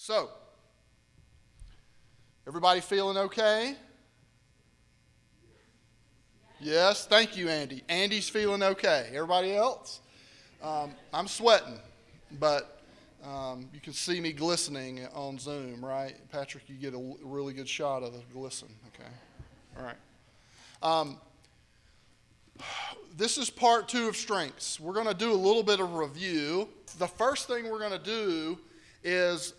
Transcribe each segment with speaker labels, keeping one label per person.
Speaker 1: So, everybody feeling okay? Yes, thank you, Andy. Andy's feeling okay. Everybody else? I'm sweating, but you can see me glistening on Zoom, right? Patrick, you get a really good shot of the glisten, okay? All right. This is part 2 of strengths. We're going to do a little bit of review. The first thing we're going to do is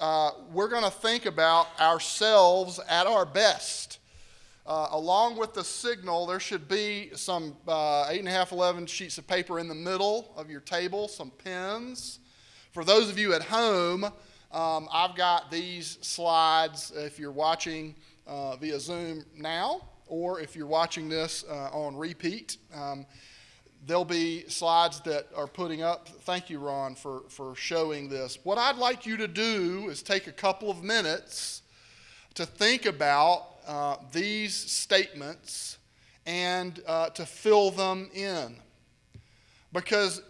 Speaker 1: we're going to think about ourselves at our best. Along with the signal, there should be some 8.5, 11 sheets of paper in the middle of your table, some pens. For those of you at home, I've got these slides if you're watching via Zoom now, or if you're watching this on repeat. There'll be slides that are putting up. Thank you, Ron, for showing this. What I'd like you to do is take a couple of minutes to think about these statements and to fill them in. Because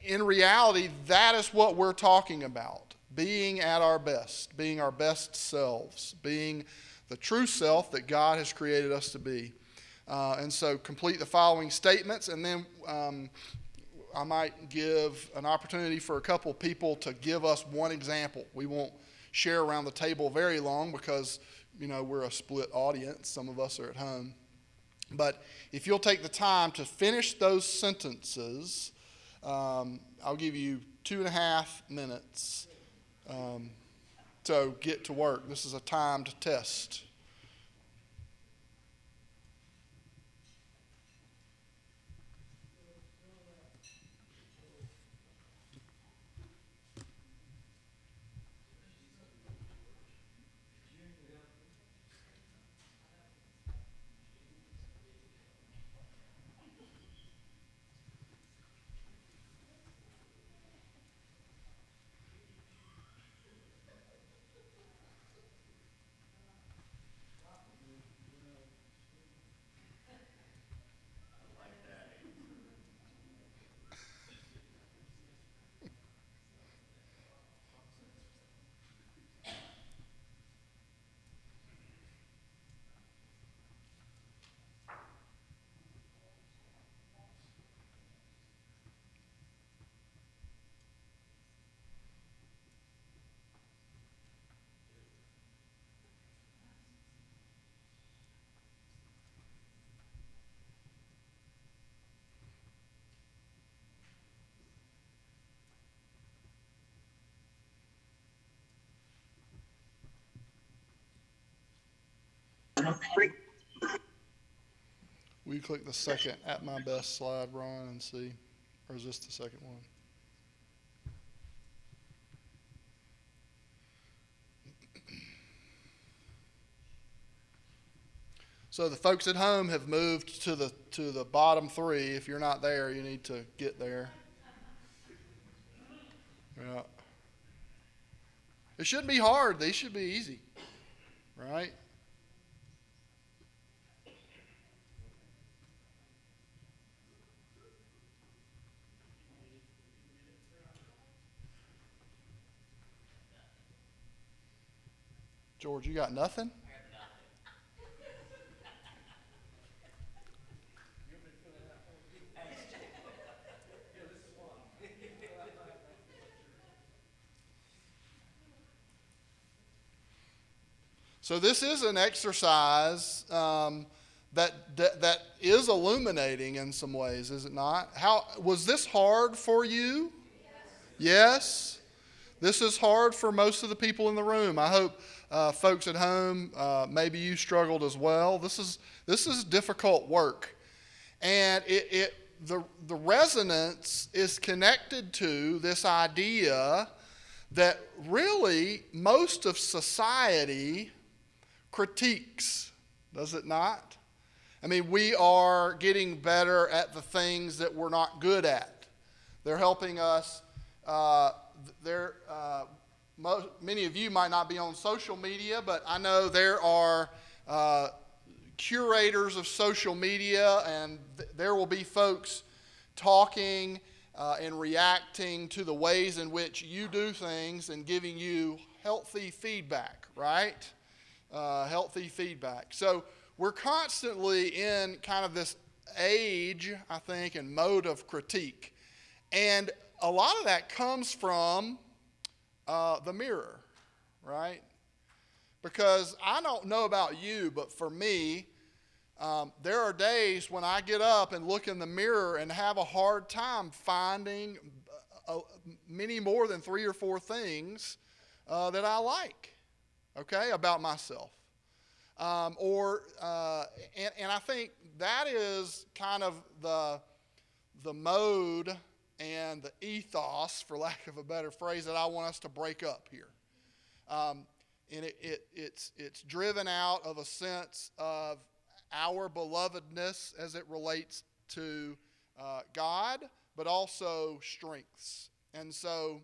Speaker 1: in reality, that is what we're talking about. Being at our best, being our best selves, being the true self that God has created us to be. And so complete the following statements, and then I might give an opportunity for a couple of people to give us one example. We won't share around the table very long because, we're a split audience. Some of us are at home. But if you'll take the time to finish those sentences, I'll give you 2.5 minutes to get to work. This is a timed test. Will you click the second at my best slide, Ron, and see? Or is this the second one? So the folks at home have moved to the bottom 3. If you're not there, you need to get there. Yeah. It shouldn't be hard. These should be easy, right? George, you got nothing? So this is an exercise that is illuminating in some ways, is it not? How was this hard for you? Yes? This is hard for most of the people in the room. I hope folks at home, maybe you struggled as well. This is difficult work. And the resonance is connected to this idea that really most of society critiques, does it not? I mean, we are getting better at the things that we're not good at. They're helping us. Many of you might not be on social media, but I know there are curators of social media, and there will be folks talking and reacting to the ways in which you do things and giving you healthy feedback, right? Healthy feedback. So we're constantly in kind of this age, I think, and mode of critique. And a lot of that comes from the mirror, right? Because I don't know about you, but for me, there are days when I get up and look in the mirror and have a hard time finding many more than 3 or 4 things that I like, okay, about myself. And I think that is kind of the mode and the ethos, for lack of a better phrase, that I want us to break up here. And it's driven out of a sense of our belovedness as it relates to God, but also strengths. And so,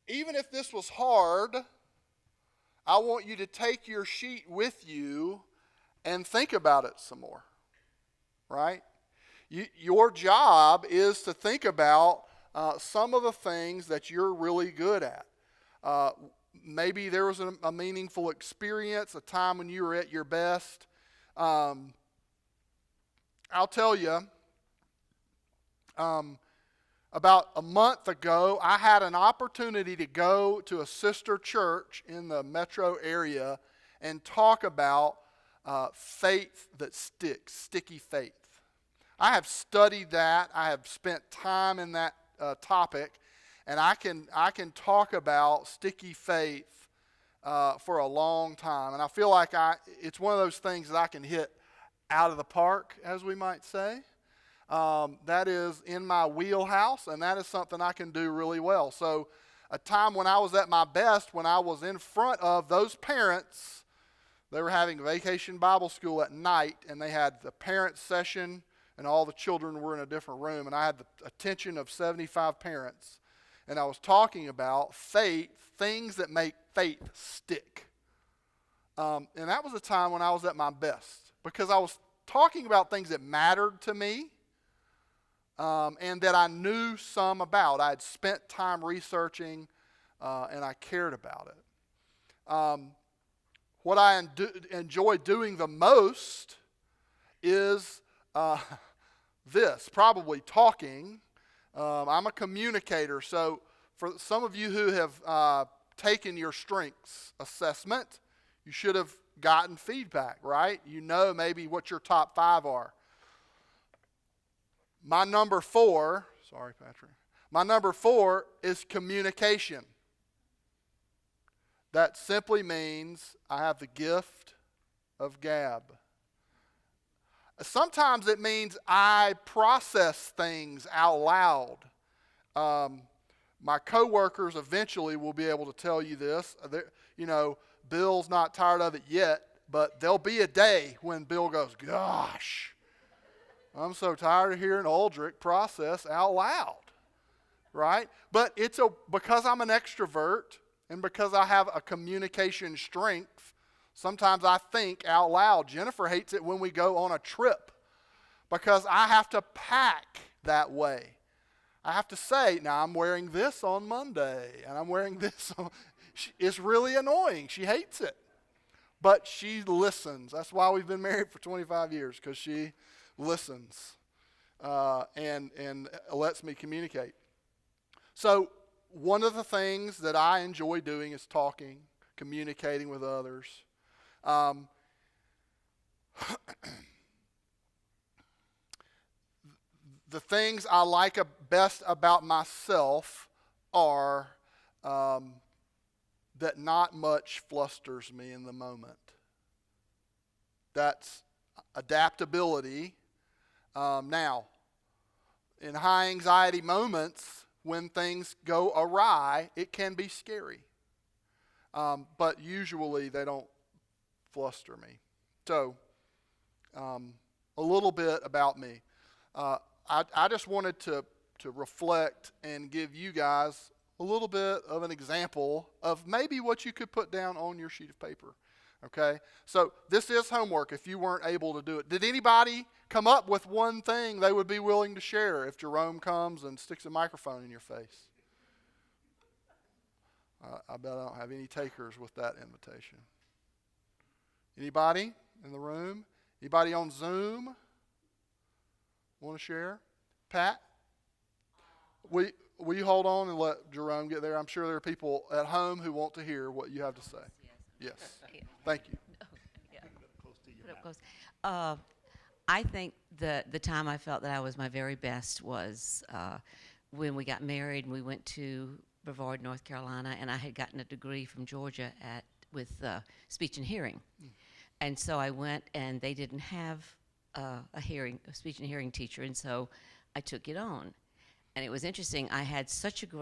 Speaker 1: even if this was hard, I want you to take your sheet with you and think about it some more, right? Your job is to think about some of the things that you're really good at. Maybe there was a meaningful experience, a time when you were at your best. I'll tell you, about a month ago, I had an opportunity to go to a sister church in the metro area and talk about faith that sticks, sticky faith. I have studied that. I have spent time in that topic. And I can talk about sticky faith for a long time. And I feel like it's one of those things that I can hit out of the park, as we might say. That is in my wheelhouse, and that is something I can do really well. So a time when I was at my best, when I was in front of those parents, they were having vacation Bible school at night, and they had the parent session, and all the children were in a different room. And I had the attention of 75 parents. And I was talking about faith, things that make faith stick. And that was a time when I was at my best, because I was talking about things that mattered to me and that I knew some about. I had spent time researching and I cared about it. What I enjoy doing the most is this, probably talking. I'm a communicator, so for some of you who have taken your strengths assessment, you should have gotten feedback, right? You know maybe what your top 5 are. My number 4, sorry, Patrick. My number 4 is communication. That simply means I have the gift of gab. Sometimes it means I process things out loud. My coworkers eventually will be able to tell you this. Bill's not tired of it yet, but there'll be a day when Bill goes, gosh, I'm so tired of hearing Aldrich process out loud, right? But because I'm an extrovert and because I have a communication strength, sometimes I think out loud. Jennifer hates it when we go on a trip because I have to pack that way. I have to say, now I'm wearing this on Monday, and I'm wearing this on... It's really annoying. She hates it. But she listens. That's why we've been married for 25 years, because she listens and lets me communicate. So one of the things that I enjoy doing is talking, communicating with others. The things I like best about myself are that not much flusters me in the moment. That's adaptability. Now, in high anxiety moments, when things go awry, it can be scary. But usually they don't fluster me. So, a little bit about me. I just wanted to reflect and give you guys a little bit of an example of maybe what you could put down on your sheet of paper. Okay? So this is homework if you weren't able to do it. Did anybody come up with one thing they would be willing to share if Jerome comes and sticks a microphone in your face? I bet I don't have any takers with that invitation. Anybody in the room? Anybody on Zoom want to share? Pat? Will you hold on and let Jerome get there? I'm sure there are people at home who want to hear what you have to say. Yes. Thank you.
Speaker 2: Yeah. Put up close. I think the time I felt that I was my very best was when we got married and we went to Brevard, North Carolina, and I had gotten a degree from Georgia with speech and hearing. And so I went, and they didn't have a speech and hearing teacher, and so I took it on. And it was interesting. I had such it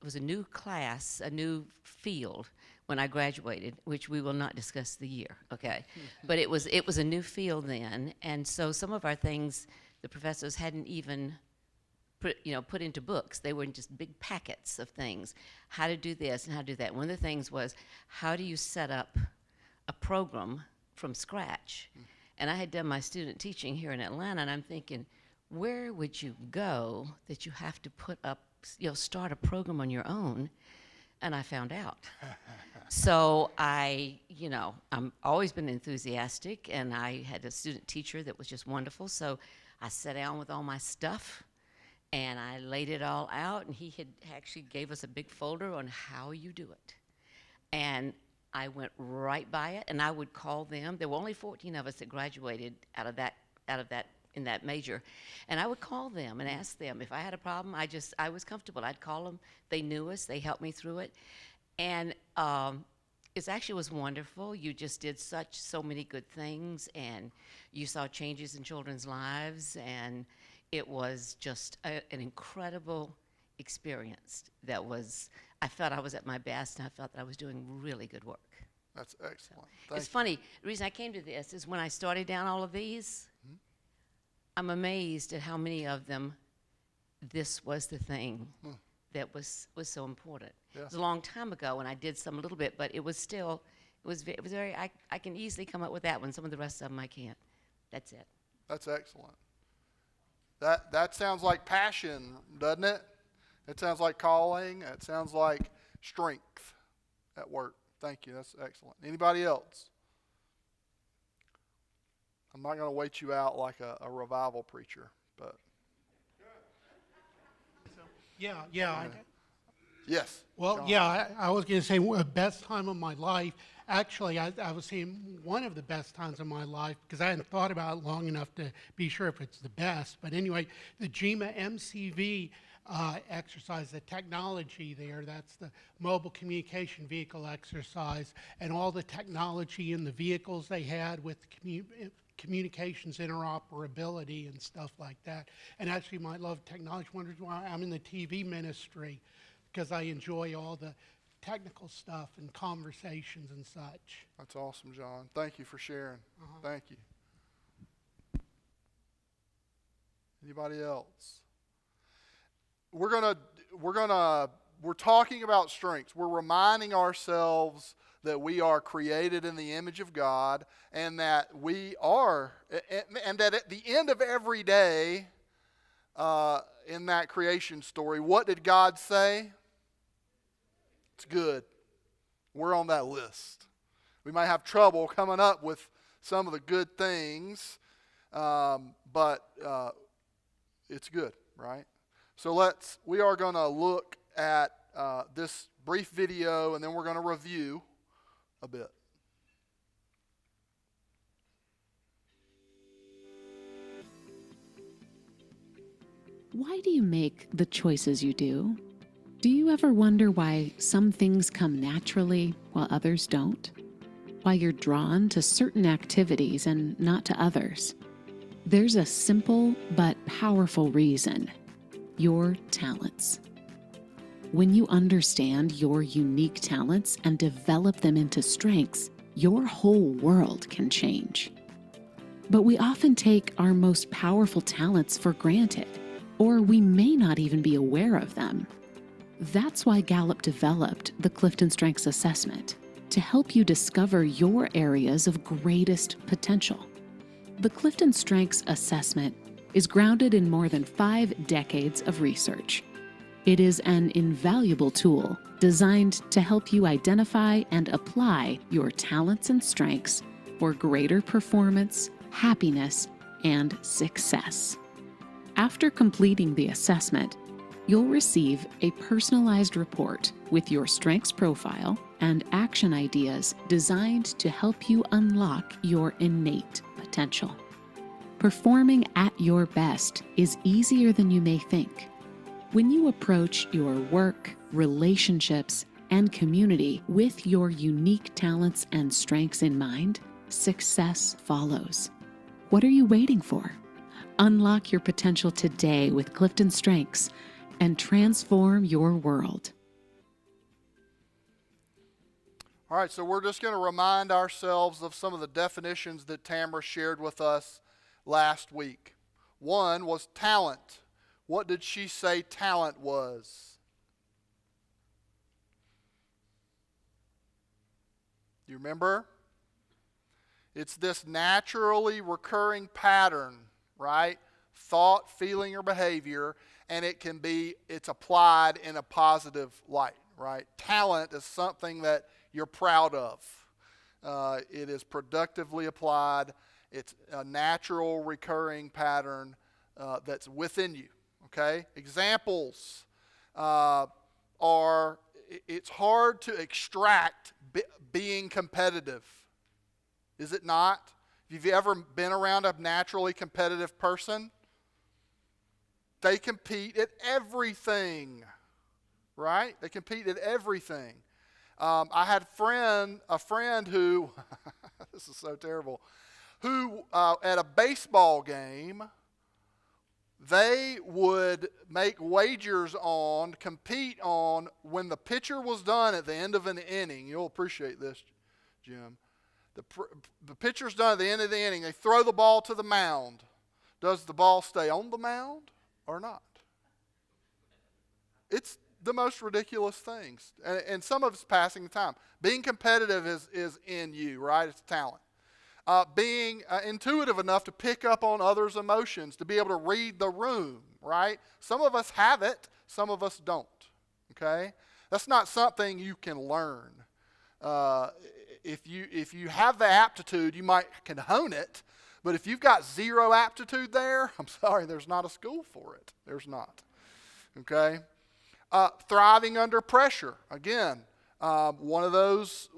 Speaker 2: was a new class, a new field when I graduated, which we will not discuss the year, okay? But it was a new field then, and so some of our things the professors hadn't even put into books. They were in just big packets of things, how to do this and how to do that. One of the things was, how do you set up a program from scratch? And I had done my student teaching here in Atlanta, and I'm thinking, where would you go that you have to put up, start a program on your own? And I found out. So I'm always been enthusiastic, and I had a student teacher that was just wonderful. So I sat down with all my stuff, and I laid it all out, and he had actually gave us a big folder on how you do it. And I went right by it, and I would call them. There were only 14 of us that graduated out of that in that major, and I would call them and ask them if I had a problem. I was comfortable. I'd call them. They knew us. They helped me through it, and it actually was wonderful. You just did so many good things, and you saw changes in children's lives, and it was just an incredible experience. I felt I was at my best, and I felt that I was doing really good work.
Speaker 1: That's excellent.
Speaker 2: It's funny. The reason I came to this is when I started down all of these, I'm amazed at how many of them this was the thing that was so important.
Speaker 1: Yeah.
Speaker 2: It was a long time ago, and I did some a little bit, but it was very, I can easily come up with that one. Some of the rest of them I can't. That's it.
Speaker 1: That's excellent. That sounds like passion, doesn't it? It sounds like calling. It sounds like strength at work. Thank you. That's excellent. Anybody else? I'm not going to wait you out like a revival preacher, but.
Speaker 3: Yeah.
Speaker 1: Yes.
Speaker 3: Well,
Speaker 1: John.
Speaker 3: yeah, I was going to say best time of my life. Actually, I was saying one of the best times of my life, because I hadn't thought about it long enough to be sure if it's the best. But anyway, the GEMA MCV exercise, the technology there, that's the mobile communication vehicle exercise, and all the technology in the vehicles they had with communications interoperability and stuff like that. And actually, my love of technology wonders why I'm in the TV ministry, because I enjoy all the technical stuff and conversations and such.
Speaker 1: That's awesome, John. Thank you for sharing. Thank you. Anybody else? We're talking about strengths. We're reminding ourselves that we are created in the image of God, and that and that at the end of every day in that creation story, what did God say? It's good. We're on that list. We might have trouble coming up with some of the good things, but it's good, right? So we are going to look at this brief video, and then we're going to review a bit.
Speaker 4: Why do you make the choices you do? Do you ever wonder why some things come naturally while others don't? Why you're drawn to certain activities and not to others? There's a simple but powerful reason: your talents. When you understand your unique talents and develop them into strengths, your whole world can change. But we often take our most powerful talents for granted, or we may not even be aware of them. That's why Gallup developed the Clifton Strengths assessment, to help you discover your areas of greatest potential. The Clifton Strengths assessment is grounded in more than 5 decades of research. It is an invaluable tool designed to help you identify and apply your talents and strengths for greater performance, happiness, and success. After completing the assessment, you'll receive a personalized report with your strengths profile and action ideas designed to help you unlock your innate potential. Performing at your best is easier than you may think. When you approach your work, relationships, and community with your unique talents and strengths in mind, success follows. What are you waiting for? Unlock your potential today with Clifton Strengths and transform your world.
Speaker 1: All right, so we're just going to remind ourselves of some of the definitions that Tamara shared with us last week. One was talent. What did she say talent was? You remember? It's this naturally recurring pattern, right? Thought, feeling, or behavior, and it's applied in a positive light, right? Talent is something that you're proud of. It is productively applied. It's a natural recurring pattern that's within you, okay? Examples are, it's hard to extract being competitive. Is it not? Have you ever been around a naturally competitive person? They compete at everything, right? They compete at everything. I had a friend who, this is so terrible, who at a baseball game, they would make wagers on, compete on, when the pitcher was done at the end of an inning. You'll appreciate this, Jim. The pitcher's done at the end of the inning. They throw the ball to the mound. Does the ball stay on the mound or not? It's the most ridiculous things. And some of it's passing the time. Being competitive is in you, right? It's talent. Being intuitive enough to pick up on others' emotions, to be able to read the room, right? Some of us have it, some of us don't, okay? That's not something you can learn. If you have the aptitude, you can hone it, but if you've got zero aptitude there, I'm sorry, there's not a school for it. There's not, okay? Thriving under pressure, again, one of those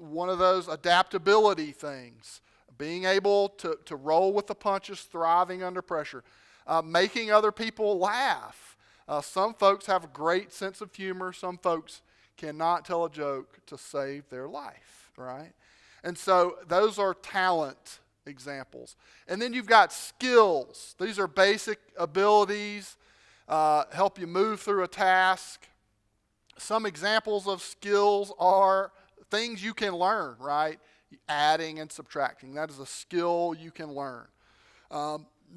Speaker 1: adaptability things. Being able to roll with the punches, thriving under pressure. Making other people laugh. Some folks have a great sense of humor. Some folks cannot tell a joke to save their life, right? And so those are talent examples. And then you've got skills. These are basic abilities, help you move through a task. Some examples of skills are things you can learn, right? Adding and subtracting. That is a skill you can learn.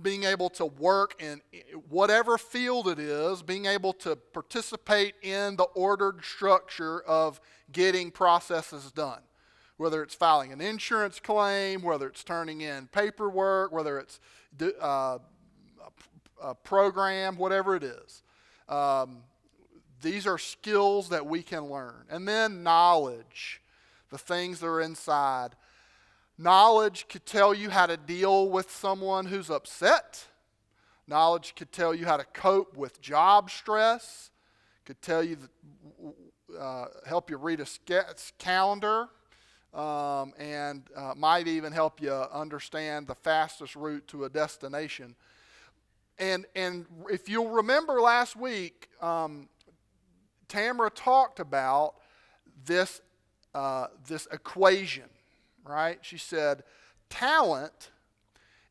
Speaker 1: Being able to work in whatever field it is, being able to participate in the ordered structure of getting processes done. Whether it's filing an insurance claim, whether it's turning in paperwork, whether it's a program, whatever it is. These are skills that we can learn. And then knowledge. The things that are inside. Knowledge could tell you how to deal with someone who's upset. Knowledge could tell you how to cope with job stress. Could tell you, help you read a calendar, and might even help you understand the fastest route to a destination. And if you'll remember last week, Tamara talked about this equation, right? She said, talent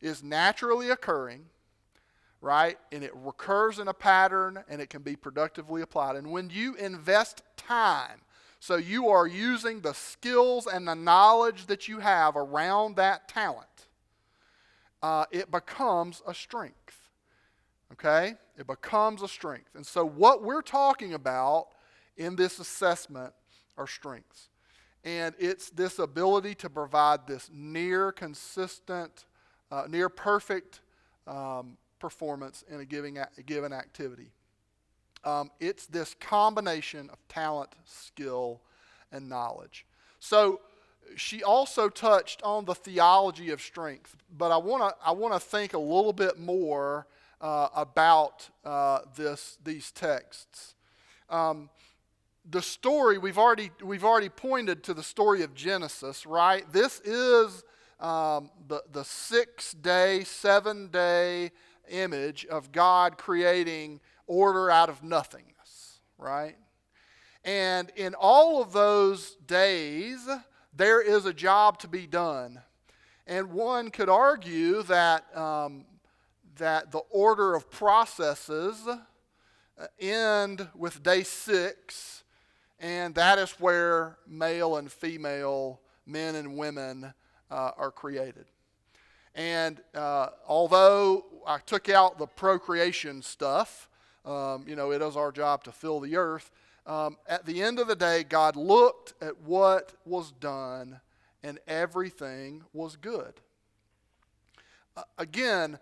Speaker 1: is naturally occurring, right? And it recurs in a pattern, and it can be productively applied. And when you invest time, so you are using the skills and the knowledge that you have around that talent, it becomes a strength, okay? It becomes a strength. And so what we're talking about in this assessment are strengths. And it's this ability to provide this near consistent, near perfect performance in a given activity. It's this combination of talent, skill, and knowledge. So she also touched on the theology of strength, but I want to think a little bit more about these texts. The story we've already pointed to the story of Genesis, right? This is the 6-day, 7-day image of God creating order out of nothingness, right? And in all of those days, there is a job to be done. And one could argue that, that the order of processes end with day 6, and that is where male and female, men and women are created. And although I took out the procreation stuff, it is our job to fill the earth. At the end of the day, God looked at what was done, and everything was good. Again,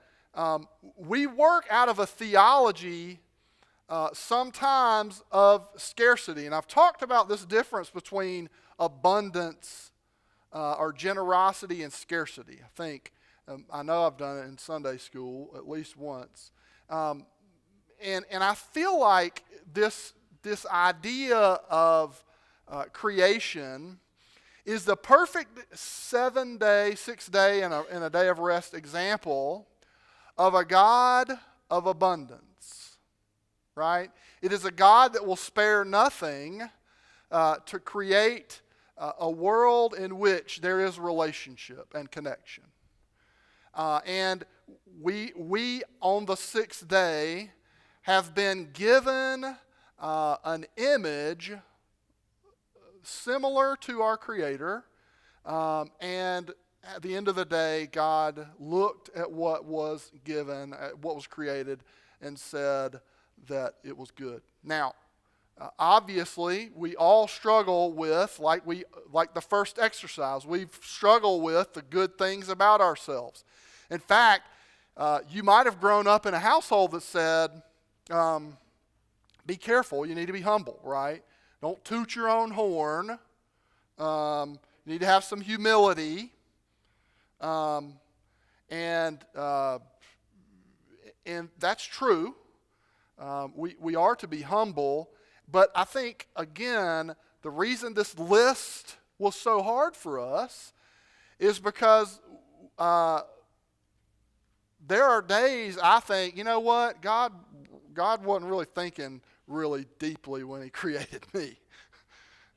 Speaker 1: we work out of a theology sometimes of scarcity. And I've talked about this difference between abundance or generosity and scarcity. I know I've done it in Sunday school at least once. And I feel like this idea of creation is the perfect 7-day, 6-day, and a day of rest example of a God of abundance, right? It is a God that will spare nothing to create a world in which there is relationship and connection. And we on the 6th day have been given an image similar to our Creator, and at the end of the day, God looked at what was given, at what was created, and said that it was good. Now, obviously, we all struggle with, like the first exercise, we struggle with the good things about ourselves. In fact, you might have grown up in a household that said, be careful, you need to be humble, right? Don't toot your own horn. You need to have some humility. And that's true. We are to be humble. But I think, again, the reason this list was so hard for us is because there are days I think, you know what, God wasn't really thinking really deeply when he created me.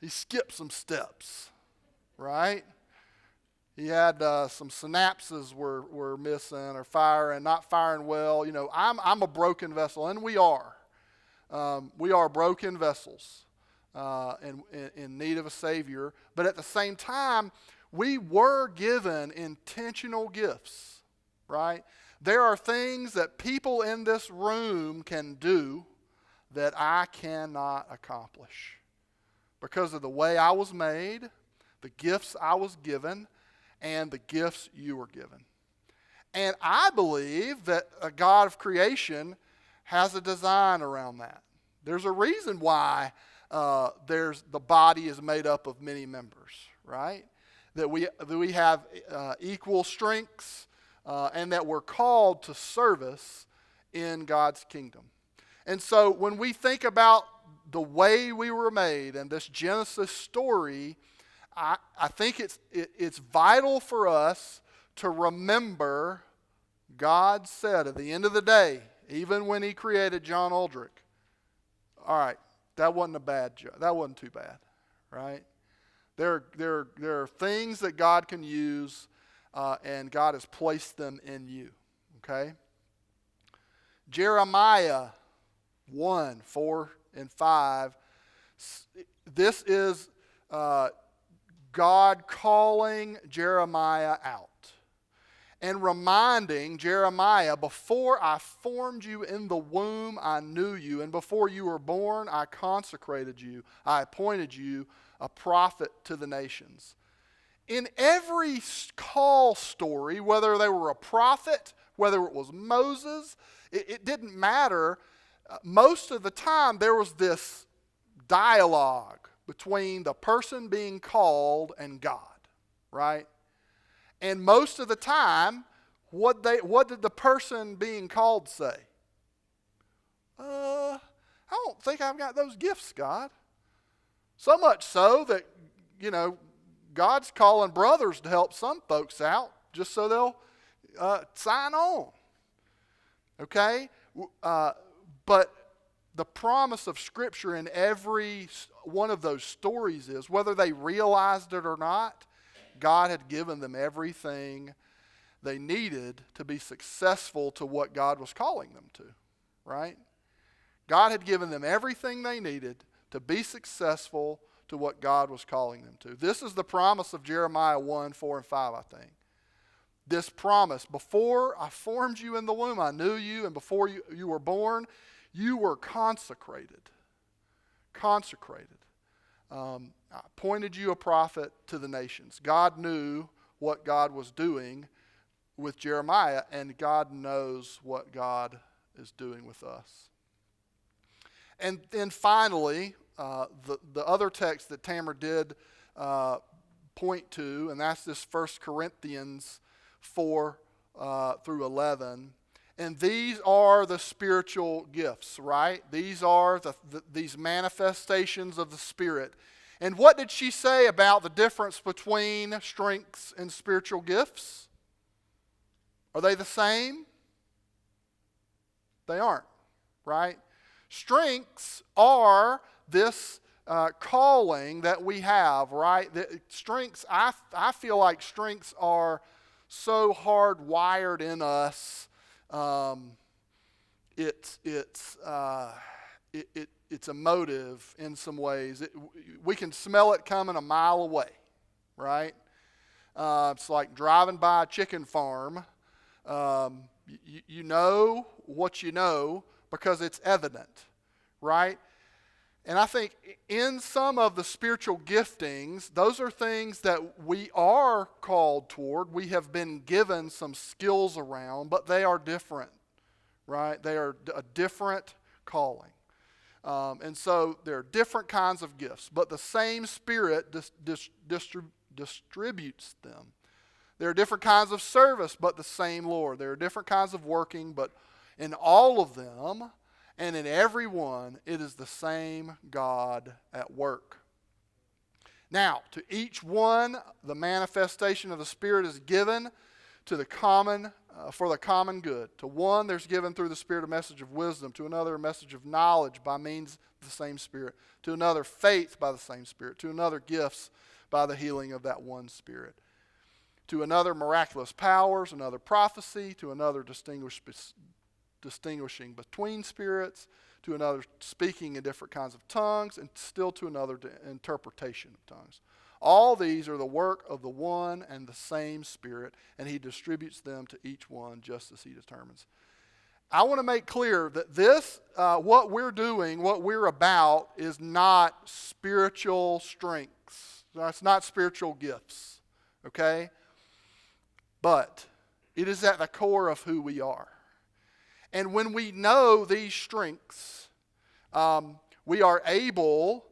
Speaker 1: He skipped some steps, right? He had some synapses were missing or firing, not firing well. I'm a broken vessel, and we are. We are broken vessels in need of a Savior. But at the same time, we were given intentional gifts, right? There are things that people in this room can do that I cannot accomplish because of the way I was made, the gifts I was given, and the gifts you were given. And I believe that a God of creation has a design around that. There's a reason why the body is made up of many members, right? That we have equal strengths and that we're called to service in God's kingdom. And so when we think about the way we were made and this Genesis story, I think it's vital for us to remember God said at the end of the day, even when he created John Aldrich, all right, that wasn't a bad job. That wasn't too bad, right? There are things that God can use, and God has placed them in you, okay? Jeremiah 1, 4, and 5. This is God calling Jeremiah out and reminding Jeremiah, before I formed you in the womb, I knew you, and before you were born, I consecrated you. I appointed you a prophet to the nations. In every call story, whether they were a prophet, whether it was Moses, it didn't matter. most of the time there was this dialogue between the person being called and God, right? And most of the time, what did the person being called say? I don't think I've got those gifts, God. So much so that, God's calling brothers to help some folks out just so they'll sign on. Okay? But the promise of Scripture in every one of those stories is, whether they realized it or not, God had given them everything they needed to be successful to what God was calling them to, right? God had given them everything they needed to be successful to what God was calling them to. This is the promise of Jeremiah 1, 4, and 5, I think. This promise, before I formed you in the womb, I knew you, and before you were born, you were consecrated. Consecrated. I appointed you a prophet to the nations. God knew what God was doing with Jeremiah, and God knows what God is doing with us. And then finally, the other text that Tamara did point to, and that's this 1 Corinthians 4 through 11. And these are the spiritual gifts, right? These are these manifestations of the Spirit. And what did she say about the difference between strengths and spiritual gifts? Are they the same? They aren't, right? Strengths are this calling that we have, right? Strengths, I feel like strengths are so hardwired in us. It's emotive in some ways. We can smell it coming a mile away, right? It's like driving by a chicken farm. You know what you know because it's evident, right? And I think in some of the spiritual giftings, those are things that we are called toward. We have been given some skills around, but they are different, right? They are a different calling. And so there are different kinds of gifts, but the same Spirit distributes them. There are different kinds of service, but the same Lord. There are different kinds of working, but in all of them and in every one, it is the same God at work. Now, to each one, the manifestation of the Spirit is given to the common, for the common good. To one, there's given through the Spirit a message of wisdom. To another, a message of knowledge by means of the same Spirit. To another, faith by the same Spirit. To another, gifts by the healing of that one Spirit. To another, miraculous powers. Another, prophecy. To another, distinguishing between spirits. To another, speaking in different kinds of tongues. And still to another, interpretation of tongues. All these are the work of the one and the same Spirit, and He distributes them to each one just as He determines. I want to make clear that this, what we're doing, what we're about, is not spiritual strengths. It's not spiritual gifts, okay? But it is at the core of who we are. And when we know these strengths, we are able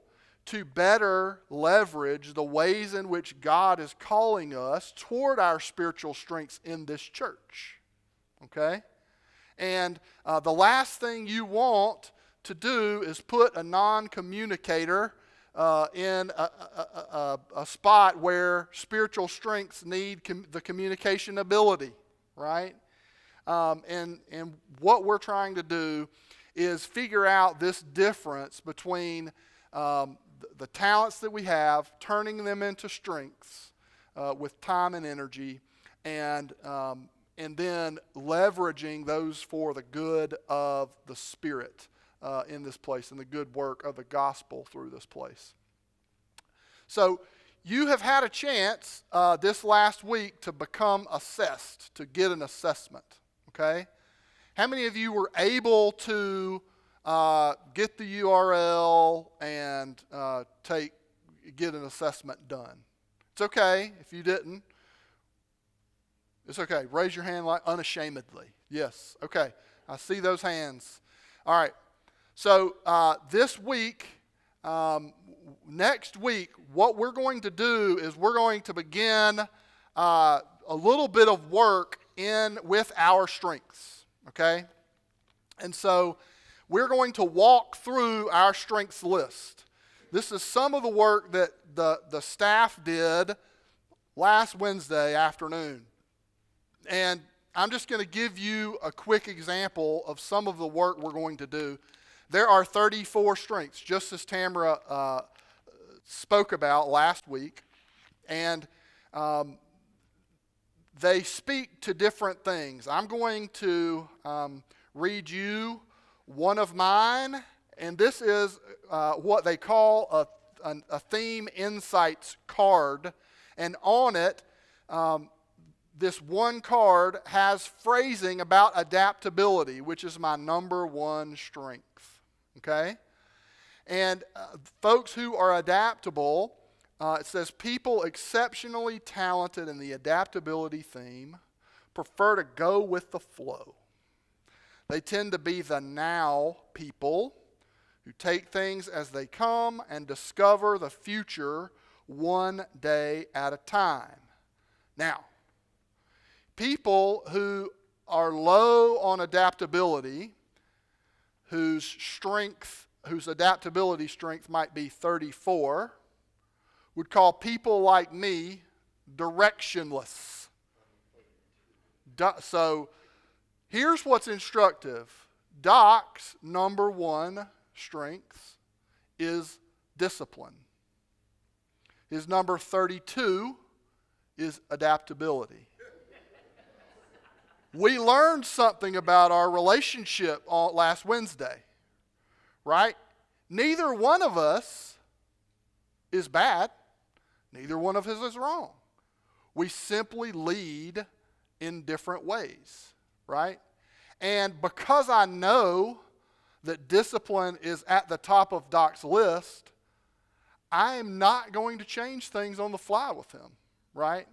Speaker 1: to better leverage the ways in which God is calling us toward our spiritual strengths in this church. Okay? And the last thing you want to do is put a non-communicator in a spot where spiritual strengths need the communication ability, right? And what we're trying to do is figure out this difference between the talents that we have, turning them into strengths with time and energy, and then leveraging those for the good of the Spirit in this place and the good work of the gospel through this place. So you have had a chance this last week to become assessed, to get an assessment, okay? How many of you were able to get the URL and get an assessment done? It's okay if you didn't. It's okay. Raise your hand like unashamedly. Yes. Okay. I see those hands. All right. So this week, next week, what we're going to do is we're going to begin a little bit of work with our strengths, okay? And so we're going to walk through our strengths list. This is some of the work that the staff did last Wednesday afternoon. And I'm just going to give you a quick example of some of the work we're going to do. There are 34 strengths, just as Tamara spoke about last week. And they speak to different things. I'm going to read you one of mine, and this is what they call a theme insights card. And on it, this one card has phrasing about adaptability, which is my number one strength, okay? And folks who are adaptable, it says people exceptionally talented in the adaptability theme prefer to go with the flow. They tend to be the now people who take things as they come and discover the future one day at a time. Now, people who are low on adaptability, whose adaptability strength might be 34, would call people like me directionless. So here's what's instructive. Doc's number one strength is discipline. His number 32 is adaptability. We learned something about our relationship last Wednesday, right? Neither one of us is bad. Neither one of us is wrong. We simply lead in different ways, right? And because I know that discipline is at the top of Doc's list, I am not going to change things on the fly with him, right?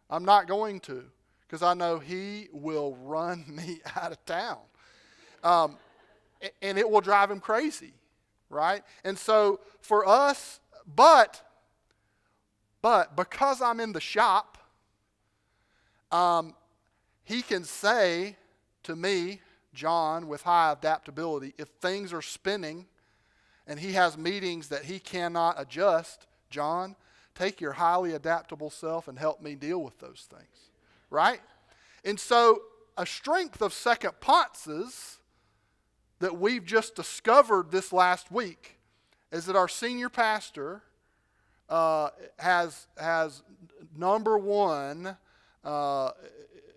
Speaker 1: I'm not going to, because I know he will run me out of town. And it will drive him crazy, right? And so for us, but because I'm in the shop, he can say to me, John, with high adaptability, if things are spinning and he has meetings that he cannot adjust, John, take your highly adaptable self and help me deal with those things, right? And so a strength of Second-Ponce's that we've just discovered this last week is that our senior pastor has number one,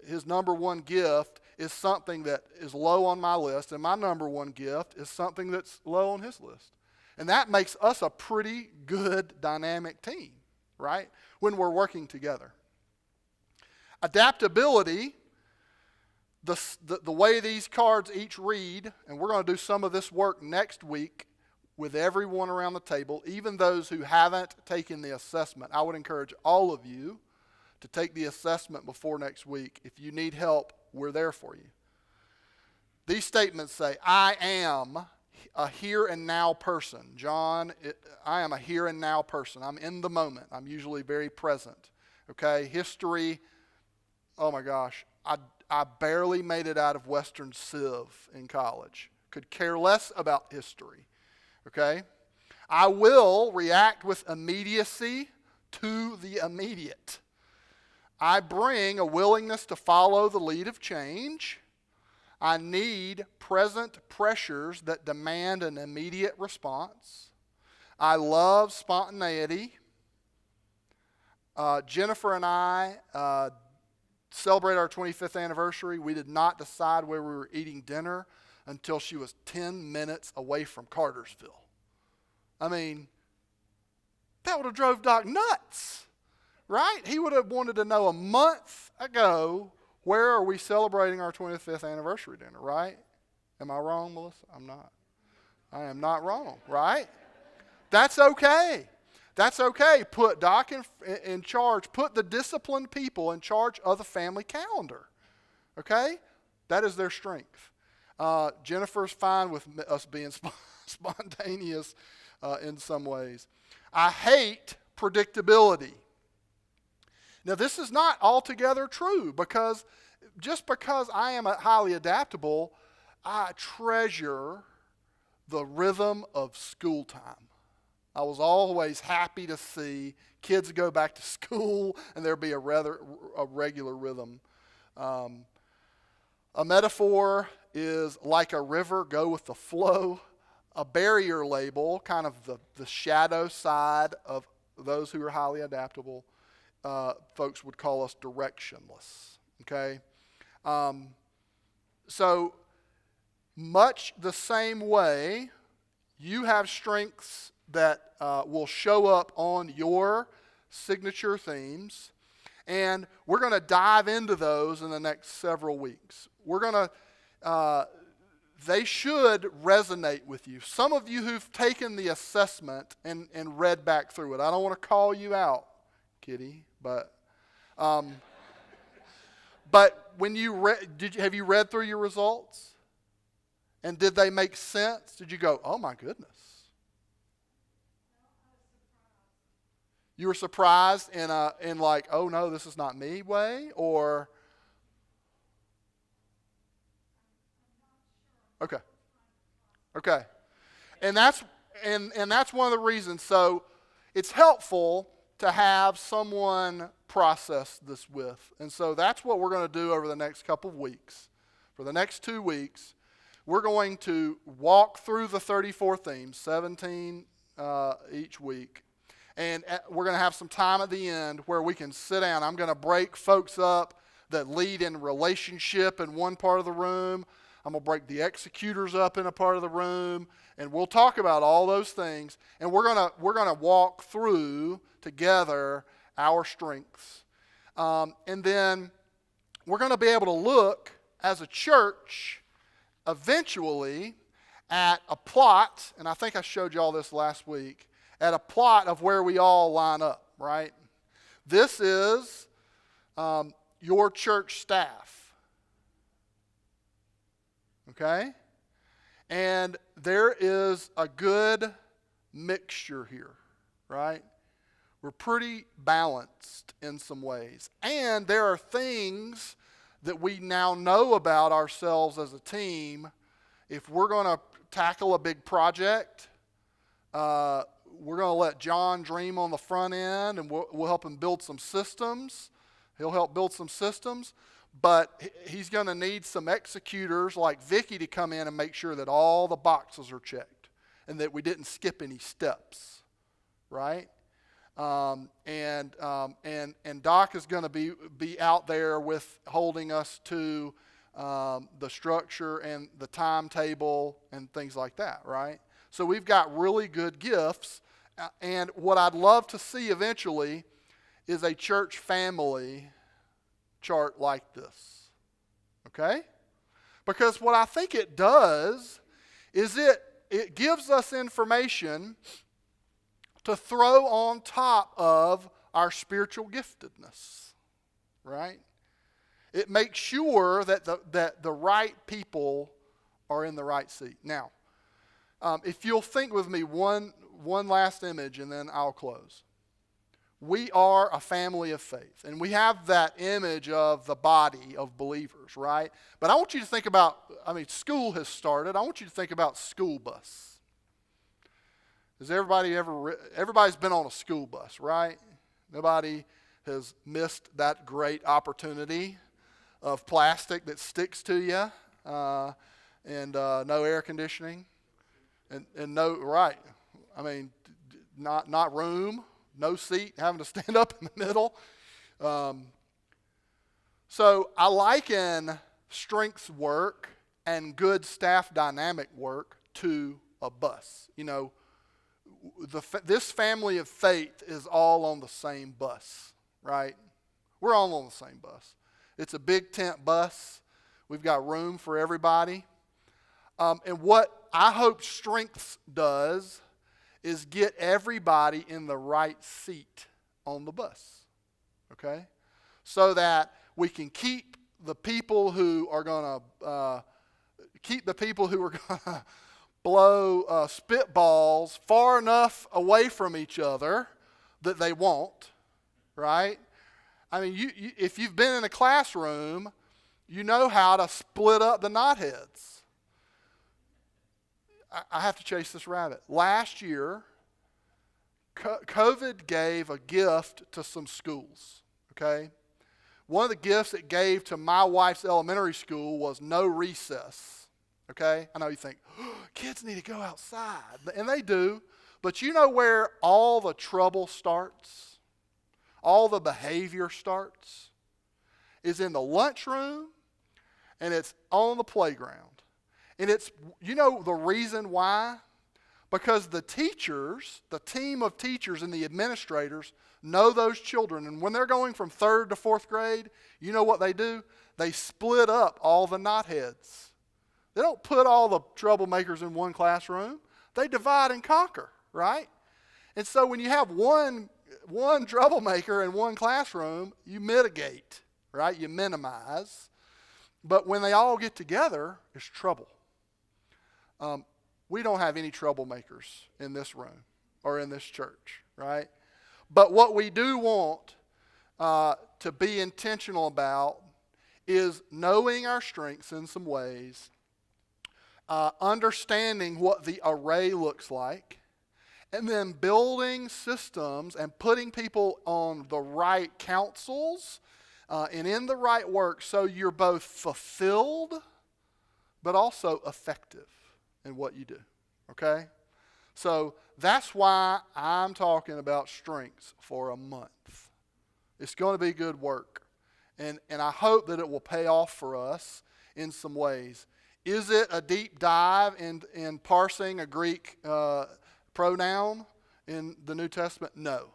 Speaker 1: his number one gift is something that is low on my list, and my number one gift is something that's low on his list. And that makes us a pretty good dynamic team, right, when we're working together. Adaptability, the way these cards each read, and we're going to do some of this work next week with everyone around the table, even those who haven't taken the assessment. I would encourage all of you to take the assessment before next week. If you need help, we're there for you. These statements say, I am a here and now person. John, I am a here and now person. I'm in the moment. I'm usually very present. Okay, history, oh my gosh, I barely made it out of Western Civ in college. Could care less about history. Okay, I will react with immediacy to the immediate. I bring a willingness to follow the lead of change. I need present pressures that demand an immediate response. I love spontaneity. Jennifer and I celebrate our 25th anniversary. We did not decide where we were eating dinner until she was 10 minutes away from Cartersville. I mean, that would have drove Doc nuts, right? He would have wanted to know a month ago, where are we celebrating our 25th anniversary dinner, right? Am I wrong, Melissa? I'm not. I am not wrong, right? That's okay. That's okay. Put Doc in charge. Put the disciplined people in charge of the family calendar, okay? That is their strength. Jennifer's fine with us being spontaneous in some ways. I hate predictability. Now, this is not altogether true, because just because I am highly adaptable, I treasure the rhythm of school time. I was always happy to see kids go back to school and there be a regular rhythm. A metaphor is like a river, go with the flow. A barrier label, kind of the shadow side of those who are highly adaptable, folks would call us directionless, okay? So much the same way, you have strengths that will show up on your signature themes, and we're going to dive into those in the next several weeks. We're going to, they should resonate with you. Some of you who've taken the assessment and read back through it, I don't want to call you out, Kitty, but when you have you read through your results? And did they make sense? Did you go, oh my goodness? You were surprised in like, oh no, this is not me way? Or, okay. And that's one of the reasons. So it's helpful to have someone process this with. And so that's what we're going to do over the next couple of weeks. For the next 2 weeks, we're going to walk through the 34 themes, 17 each week. And we're going to have some time at the end where we can sit down. I'm going to break folks up that lead in relationship in one part of the room. I'm going to break the executors up in a part of the room. And we'll talk about all those things. And we're going to walk through together our strengths. And then we're going to be able to look as a church eventually at a plot, and I think I showed you all this last week, at a plot of where we all line up, right? This is your church staff, okay? And there is a good mixture here, right? We're pretty balanced in some ways. And there are things that we now know about ourselves as a team. If we're going to tackle a big project, we're going to let John dream on the front end, and we'll help him build some systems. He'll help build some systems, but he's going to need some executors like Vicky to come in and make sure that all the boxes are checked and that we didn't skip any steps, right? And Doc is going to be out there with holding us to the structure and the timetable and things like that, right? So we've got really good gifts, and what I'd love to see eventually is a church family chart like this, okay? Because what I think it does is it gives us information to throw on top of our spiritual giftedness, right? It makes sure that the right people are in the right seat. Now, if you'll think with me one last image and then I'll close. We are a family of faith, and we have that image of the body of believers, right? But I want you to think about, school has started. I want you to think about school bus. Has everybody's been on a school bus, right? Nobody has missed that great opportunity of plastic that sticks to you, and no air conditioning, and no, right, not room, no seat, having to stand up in the middle. So I liken strengths work and good staff dynamic work to a bus. This family of faith is all on the same bus, right? We're all on the same bus. It's a big tent bus. We've got room for everybody. And what I hope strengths does is get everybody in the right seat on the bus, okay? So that we can keep the people who are going to keep the people who are going to blow spitballs far enough away from each other that they won't, right? I mean, if you've been in a classroom, you know how to split up the knotheads. I have to chase this rabbit. Last year, COVID gave a gift to some schools, okay? One of the gifts it gave to my wife's elementary school was no recess, okay? I know you think, oh, kids need to go outside, and they do, but you know where all the trouble starts? All the behavior starts? Is in the lunchroom, and it's on the playground. And it's, you know the reason why? Because the teachers, the team of teachers and the administrators know those children. And when they're going from 3rd to 4th grade, you know what they do? They split up all the knotheads. They don't put all the troublemakers in one classroom. They divide and conquer, right? And so when you have one troublemaker in one classroom, you mitigate, right? You minimize. But when they all get together, there's trouble. We don't have any troublemakers in this room or in this church, right? But what we do want to be intentional about is knowing our strengths in some ways, understanding what the array looks like, and then building systems and putting people on the right counsels and in the right work so you're both fulfilled but also effective in what you do, okay? So that's why I'm talking about strengths for a month. It's going to be good work, and I hope that it will pay off for us in some ways. Is it a deep dive in parsing a Greek pronoun in the New Testament? No.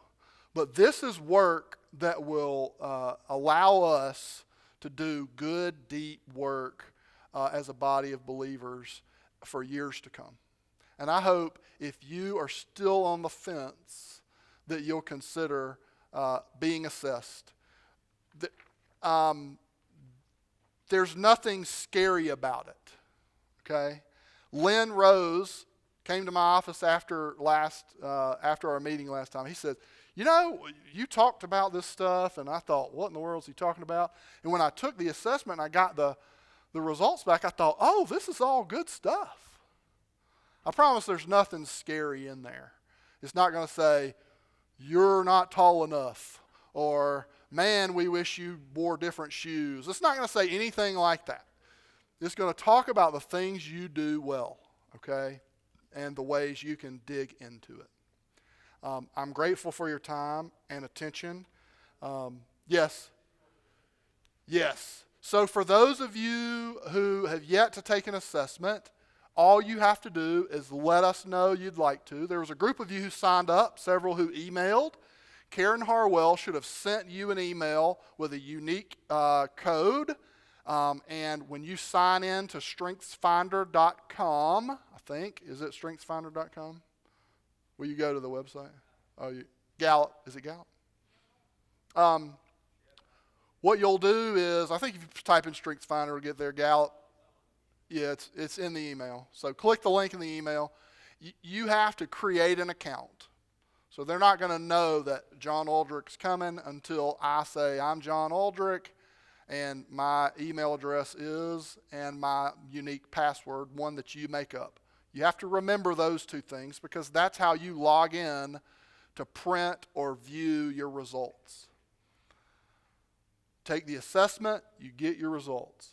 Speaker 1: But this is work that will allow us to do good, deep work as a body of believers for years to come. And I hope if you are still on the fence that you'll consider being assessed. There's nothing scary about it, okay? Lynn Rose came to my office after our meeting last time. He said, you know, you talked about this stuff, and I thought, what in the world is he talking about? And when I took the assessment and I got the results back, I thought, oh, this is all good stuff. I promise there's nothing scary in there. It's not going to say, you're not tall enough, or, man, we wish you wore different shoes. It's not going to say anything like that. It's going to talk about the things you do well, okay, and the ways you can dig into it. I'm grateful for your time and attention. Yes. So for those of you who have yet to take an assessment, all you have to do is let us know you'd like to. There was a group of you who signed up, several who emailed. Karen Harwell should have sent you an email with a unique code. And when you sign in to strengthsfinder.com, I think, is it strengthsfinder.com? Will you go to the website? Gallup, is it Gallup? What you'll do is, I think if you type in StrengthsFinder, it'll get there. Gallup, yeah, it's in the email. So click the link in the email. You have to create an account. So they're not going to know that John Aldrich's coming until I say, I'm John Aldrich, and my email address is, and my unique password, one that you make up. You have to remember those two things because that's how you log in to print or view your results. Take the assessment, you get your results.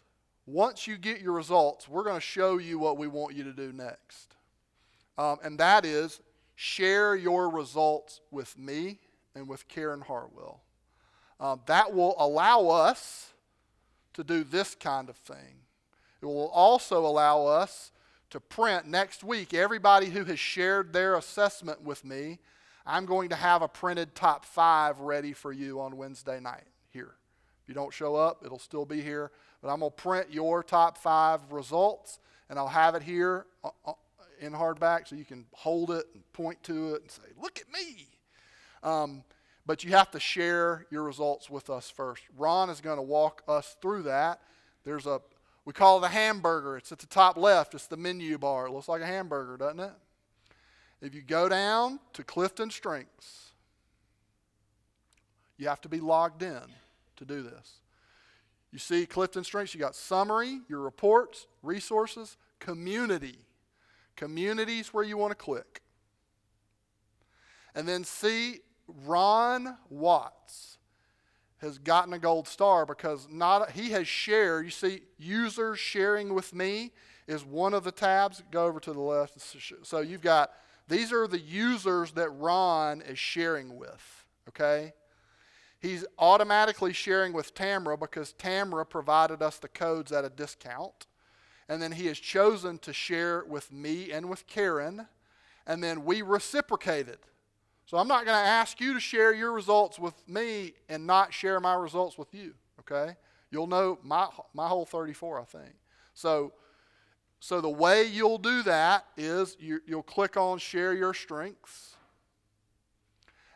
Speaker 1: Once you get your results, we're going to show you what we want you to do next. And that is share your results with me and with Karen Harwell. That will allow us to do this kind of thing. It will also allow us to print next week. Everybody who has shared their assessment with me, I'm going to have a printed top 5 ready for you on Wednesday night here. If you don't show up, it'll still be here. But I'm going to print your top 5 results, and I'll have it here in hardback so you can hold it and point to it and say, look at me. But you have to share your results with us first. Ron is going to walk us through that. We call it a hamburger. It's at the top left. It's the menu bar. It looks like a hamburger, doesn't it? If you go down to Clifton Strengths, you have to be logged in to do this. You see Clifton Strengths, you got summary, your reports, resources, community. Community is where you want to click. And then see Ron Watts has gotten a gold star because he has shared. You see, users sharing with me is one of the tabs. Go over to the left. So you've got, these are the users that Ron is sharing with, okay? He's automatically sharing with Tamra because Tamra provided us the codes at a discount. And then he has chosen to share with me and with Karen. And then we reciprocated. So I'm not going to ask you to share your results with me and not share my results with you, okay? You'll know my whole 34, I think. So the way you'll do that is you'll click on Share Your Strengths,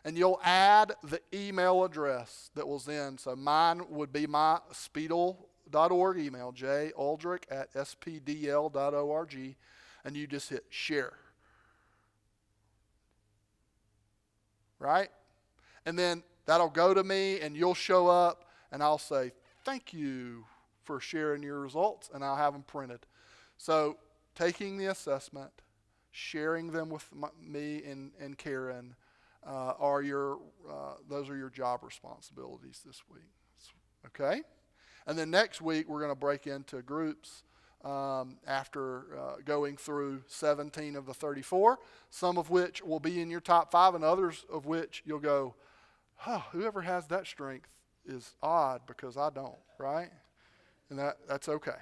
Speaker 1: and you'll add the email address that was in. So mine would be my SPdLU.org email, juldrich@spdl.org, and you just hit Share. Right? And then that'll go to me and you'll show up and I'll say, thank you for sharing your results, and I'll have them printed. So taking the assessment, sharing them with me and Karen those are your job responsibilities this week. Okay? And then next week we're going to break into groups after going through 17 of the 34, some of which will be in your top 5 and others of which you'll go, whoever has that strength is odd because I don't, right? And that's okay.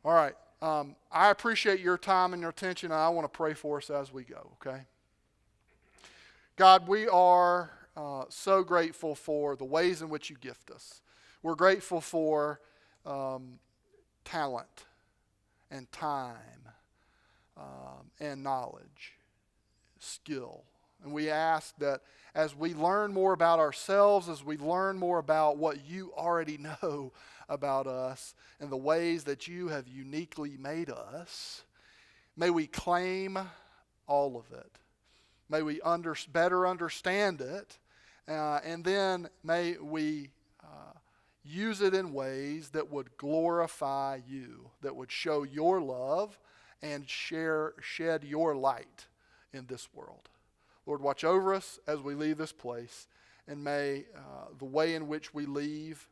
Speaker 1: All right. I appreciate your time and your attention, and I want to pray for us as we go, okay? God, we are so grateful for the ways in which you gift us. We're grateful for talent and time and knowledge, skill. And we ask that as we learn more about ourselves, as we learn more about what you already know about us and the ways that you have uniquely made us, may we claim all of it. May we better understand it, and then may we use it in ways that would glorify you, that would show your love and shed your light in this world. Lord, watch over us as we leave this place, and may the way in which we leave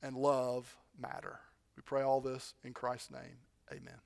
Speaker 1: and love matter. We pray all this in Christ's name. Amen.